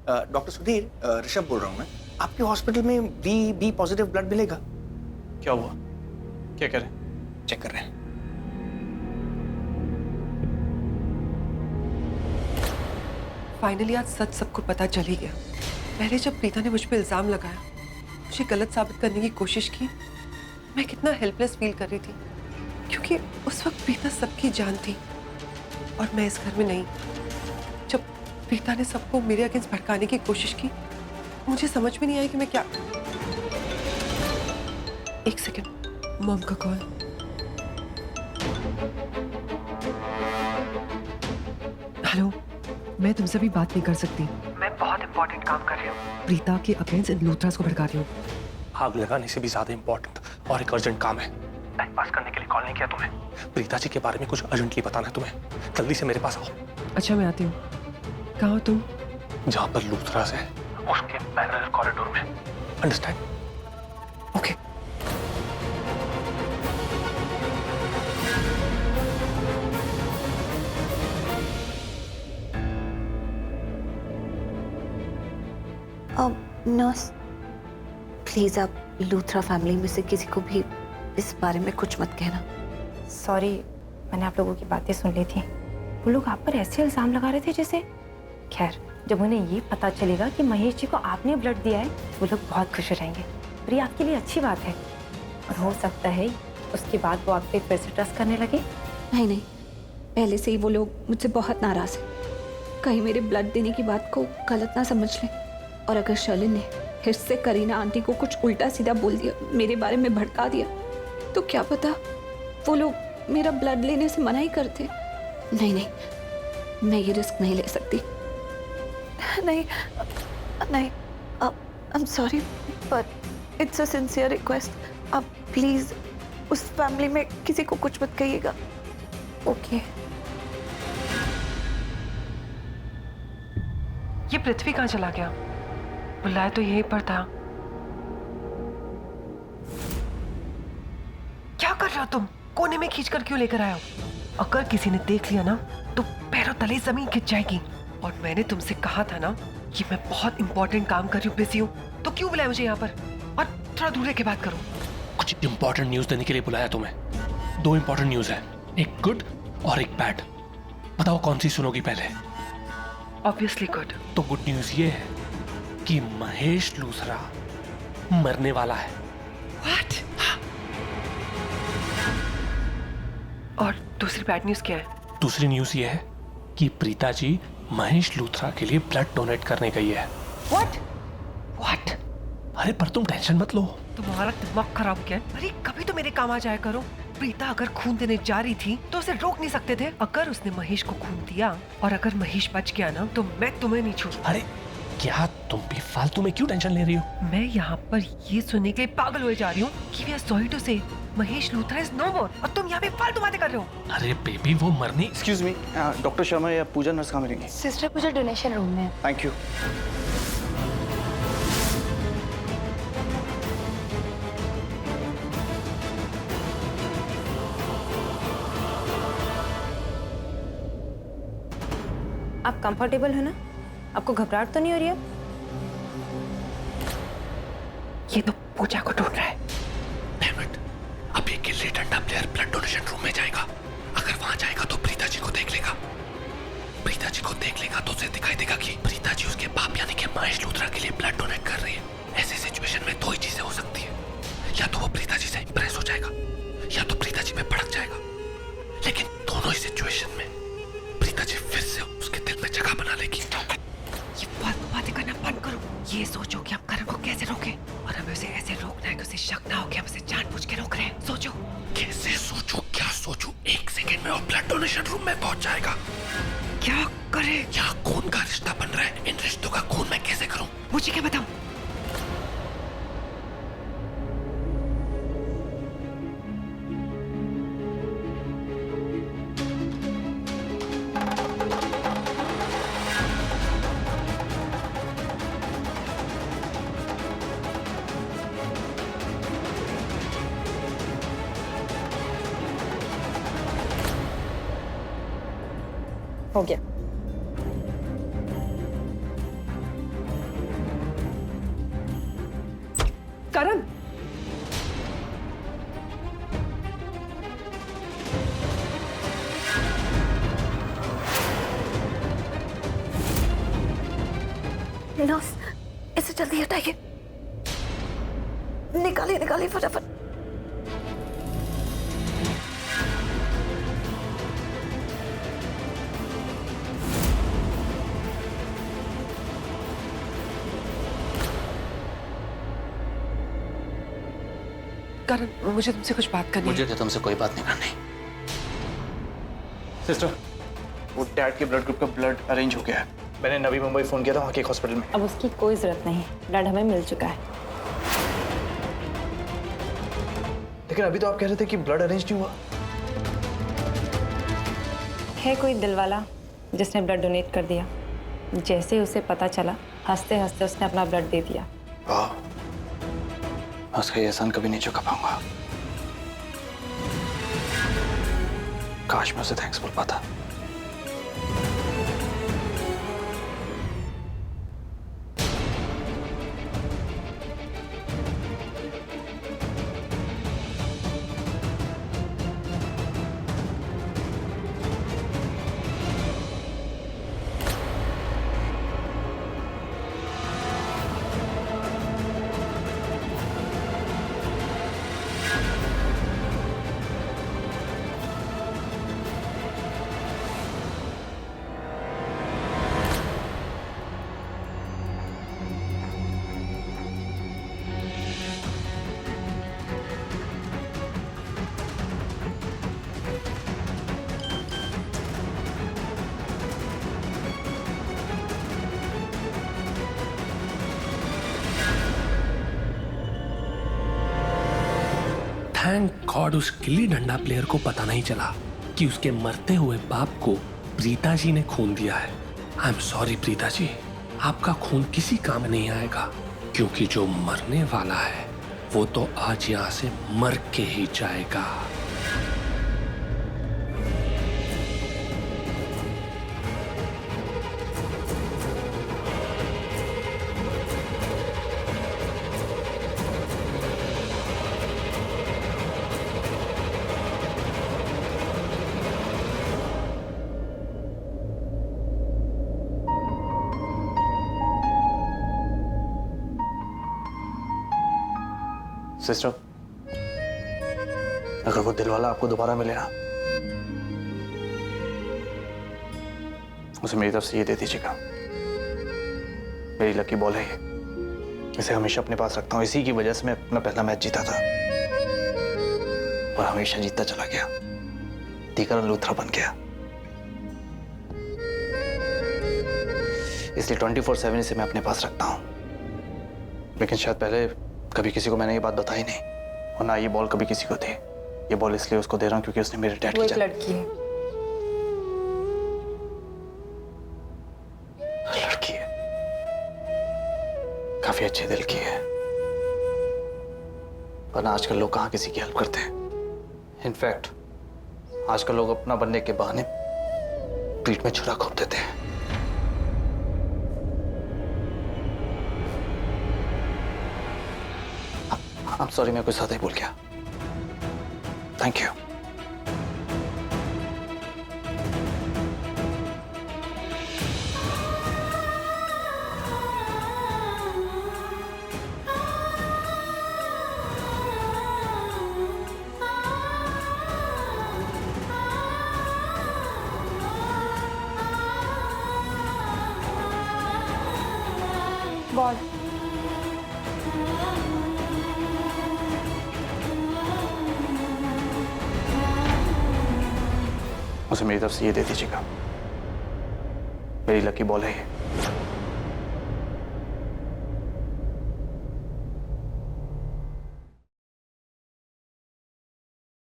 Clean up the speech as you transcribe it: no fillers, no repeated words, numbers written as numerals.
Doctor Sudhir, Rishabh बोल रहा हूँ मैं। आपके हॉस्पिटल में बी पॉजिटिव ब्लड मिलेगा? क्या हुआ? क्या करें? चेक कर रहे हैं। फाइनली आज सच सबको पता चल ही गया। पहले जब प्रीता ने मुझ पे इल्जाम लगाया, मुझे गलत साबित करने की कोशिश की, मैं कितना हेल्पलेस फील कर रही थी, क्योंकि उस वक्त प्रीता सबकी जान थी और मैं इस घर में नहीं। जब प्रीता ने सबको मेरे अगेंस्ट भड़काने की कोशिश की, मुझे समझ में नहीं आया कि मैं क्या। एक सेकंड, मॉम का कॉल। हेलो, मैं तुमसे भी बात नहीं कर सकती। मैं बहुत इंपॉर्टेंट काम कर रही हूँ। प्रीता के अगेंस्ट इन लूथरास को भड़का रही हूँ। आग लगाने से भी ज्यादा इंपॉर्टेंट और एक अर्जेंट काम है। टाइम पास करने के लिए कॉल नहीं किया तुम्हें। प्रीता जी के बारे में कुछ अर्जेंटली बताना है तुम्हें। जल्दी से मेरे पास आओ। अच्छा, मैं आती हूँ। कहाँ हो तुम? जहाँ पर लूथरास है उसके पैरेलल कॉरिडोर में। अंडरस्टैंड? ओके। नर्स, प्लीज आप लूथरा फैमिली में से किसी को भी इस बारे में कुछ मत कहना। सॉरी, मैंने आप लोगों की बातें सुन ली थी। वो लोग आप पर ऐसे इल्जाम लगा रहे थे जैसे। खैर, जब उन्हें ये पता चलेगा कि महेश जी को आपने ब्लड दिया है, वो लोग बहुत खुश हो जाएंगे और ये आपके लिए अच्छी बात है। और हो सकता है उसके बाद वो आप पे फिर से ट्रस्ट करने लगे। नहीं नहीं, पहले से ही वो लोग मुझसे बहुत नाराज हैं। कहीं मेरे ब्लड देने की बात को गलत ना समझ लें। और अगर शर्लिन ने फिर से करीना आंटी को कुछ उल्टा सीधा बोल दिया, मेरे बारे में भड़का दिया, तो क्या पता वो लोग मेरा ब्लड लेने से मना ही करते। नहीं नहीं, मैं ये रिस्क नहीं ले सकती। नहीं नहीं, I am sorry but it's a sincere request. आप प्लीज उस फैमिली में किसी को कुछ मत कहिएगा। ओके। ये पृथ्वी कहाँ चला गया? बुलाया तो यहीं पर था। क्या कर रहे हो तुम? कोने में खींच कर क्यों लेकर आए हो? अगर किसी ने देख लिया ना तो पैरों तले जमीन खिंच जाएगी। और मैंने तुमसे कहा था ना कि मैं बहुत इंपॉर्टेंट काम कर रही हूँ, बिजी हूँ, तो क्यों बुलाया मुझे यहाँ पर? और थोड़ा दूर के बात करो। कुछ इंपॉर्टेंट न्यूज देने के लिए बुलाया तुम्हें। दो इंपॉर्टेंट न्यूज है, एक गुड और एक बैड। बताओ कौन सी सुनोगी पहले? Obviously good. तो गुड न्यूज ये है कि महेश लूथरा मरने वाला है। व्हाट? और दूसरी बैड न्यूज क्या है? दूसरी न्यूज ये है कि प्रीता जी महेश लूथरा के लिए ब्लड डोनेट करने गई है। व्हाट? व्हाट? अरे पर तुम टेंशन मत लो। तुम्हारा दिमाग खराब क्या है? अरे कभी तो मेरे काम आ जाया करो। प्रीता अगर खून देने जा रही थी तो उसे रोक नहीं सकते थे? अगर उसने महेश को खून दिया और अगर महेश बच गया ना, तो मैं तुम्हें नहीं छोड़ूंगी। अरे क्या तुम भी फालतू में क्यों टेंशन ले रही हो? मैं यहाँ पर ये सुनने के लिए पागल हुए जा रही हूँ कि वी आर सॉरी टू से महेश लूथरा इज नो मोर, और तुम यहाँ पे फालतू बातें कर रहे हो। अरे बेबी वो मरने। एक्सक्यूज मी, डॉक्टर शर्मा या पूजा नर्स कहाँ मिलेंगी? सिस्टर पूजा डोनेशन रूम में। Thank you. आप कंफर्टेबल हो ना? आपको घबराहट तो नहीं हो रही है? ये तो पूजा को ढूंढ रहा है। Damn it, अब ये gilli danda player blood donation room में जाएगा। अगर वहां जाएगा तो प्रीता जी को देख लेगा। प्रीता जी को देख लेगा तो उसे दिखाई देगा कि प्रीता जी उसके बाप यानी कि महेश लूथरा के लिए ब्लड डोनेट कर रही है। ऐसे सिचुएशन में दो ही चीजें हो सकती है, या तो वो प्रीता जी से इंप्रेस हो जाएगा या तो प्रीता जी पे भड़क जाएगा। लेकिन दोनों ही सिचुएशन में प्रीता जी फिर से उसके दिल में जगह बना लेगी। ये फालतू बातें करना बंद करो। ये सोचो कि हम करण को कैसे रोकें, और हमें उसे ऐसे रोकना है कि उसे शक ना हो कि हम उसे जानबूझ के रोक रहे हैं। सोचो। कैसे सोचूं? क्या सोचूं? एक सेकंड में वो ब्लड डोनेशन रूम में पहुंच जाएगा। क्या करे? क्या खून का रिश्ता बन रहा है? इन रिश्तों का खून मैं कैसे करूं? मुझे क्या बताऊं? हो गया। करण, नर्स, इसे जल्दी हटाइए, निकालिए निकालिए फटाफट। करण, मुझे तुमसे कुछ बात करनी है। मुझे तो तुमसे कोई बात नहीं करनी। सिस्टर, वो डैड के ब्लड ग्रुप का ब्लड अरेंज हो गया है। मैंने नवी मुंबई फोन किया था वहाँ के एक हॉस्पिटल में। अब उसकी कोई जरूरत नहीं, ब्लड हमें मिल चुका है। लेकिन अभी तो आप कह रहे थे कि ब्लड अरेंज नहीं हुआ। है कोई दिलवाला जिसने ब्लड डोनेट कर दिया। जैसे उसे पता चला, हंसते हंसते उसने अपना ब्लड दे दिया। वाह, मैं उसका ये एहसान कभी नहीं चुका पाऊंगा। काश मैं उसे थैंक्स बोल पाता। थैंक गॉड उस गिल्ली डंडा प्लेयर को पता नहीं चला कि उसके मरते हुए बाप को प्रीता जी ने खून दिया है। I am sorry Preeta ji, आपका खून किसी काम नहीं आएगा, क्योंकि जो मरने वाला है वो तो आज यहाँ से मर के ही जाएगा। सिस्टर, अगर वो दिलवाला आपको दोबारा मिले ना, उसे मेरी तरफ से ये दे दीजिएगा। मेरी लकी बॉल है ये, इसे हमेशा अपने पास रखता हूँ। इसी की वजह से मैं अपना पहला मैच जीता था और हमेशा जीतता चला गया। तीकरण लूथरा बन गया। इसलिए 24/7 इसे मैं अपने पास रखता हूँ। लेकिन शायद पहले कभी किसी को मैंने ये बात बताई नहीं, और ना ये बॉल कभी किसी को दी। ये बॉल इसलिए उसको दे रहा हूँ क्योंकि उसने मेरे डैड वो की एक लड़की है। लड़की है, काफी अच्छे दिल की है, वरना आजकल लोग कहाँ किसी की हेल्प करते हैं। इनफैक्ट आजकल लोग अपना बनने के बहाने पीठ में छुरा घोंप देते हैं। I'm sorry, मैं कुछ ज्यादा ही बोल गया। Thank you. गॉड, उसे मेरी तरफ से ये दे दीजिएगा। मेरी लकी बॉल है ये।